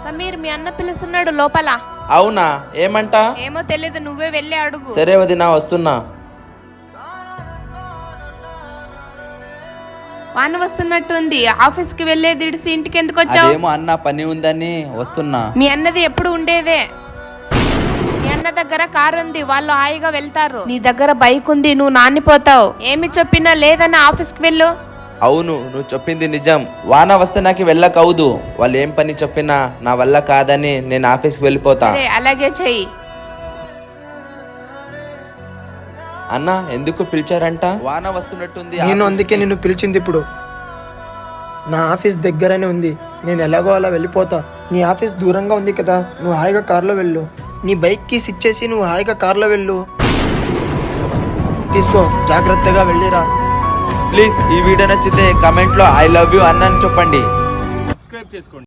సమీర్, మీ అన్న పిలుస్తున్నాడు లోపల. అవునా? ఏమంట? ఏమో తెలీదు, నువ్వే వెళ్ళి అడుగు. సరే వదినా, వస్తున్నా. వాన వస్తున్నట్టుంది. ఆఫీస్ కి వెళ్ళేది ఇడిసి ఇంటికి ఎందుకు వచ్చావు? అదేమో అన్న పని ఉందని వస్తున్నా. మీ అన్నది ఎప్పుడు ఉండేదే. మీ అన్న దగ్గర కారు ఉంది, వాళ్ళు హాయిగా వెళ్తారు. నీ దగ్గర బైక్ ఉంది, నువ్వు నానిపోతావు. ఏమి చెప్పినా లేదని ఆఫీస్ కి వెళ్ళు. అవును, నువ్వు చెప్పింది నిజం. వాన వస్తే నాకు వెళ్ళకవుదు. వాళ్ళు ఏం పని చెప్పినా నా వల్ల కాదని నేను ఆఫీస్కి వెళ్ళిపోతా. సరే, అలాగే చెయ్యి. అన్న, ఎందుకు పిలిచారంట? వాన వస్తున్నట్టుంది. నేను అందుకే నిన్ను పిలిచింది. ఇప్పుడు నా ఆఫీస్ దగ్గరనే ఉంది, నేను ఎలాగో అలా వెళ్ళిపోతా. నీ ఆఫీస్ దూరంగా ఉంది కదా, నువ్వు హాయిగా కార్లో వెళ్ళు. నీ బైక్ కీస్ ఇచ్చేసి నువ్వు హాయిగా కార్లో వెళ్ళు. తీసుకో, జాగ్రత్తగా వెళ్ళిరా. ప్లీజ్ ఈ వీడియో నచ్చితే కమెంట్లో ఐ లవ్ యూ అన్న అని చెప్పండి. సబ్స్క్రైబ్ చేసుకోండి.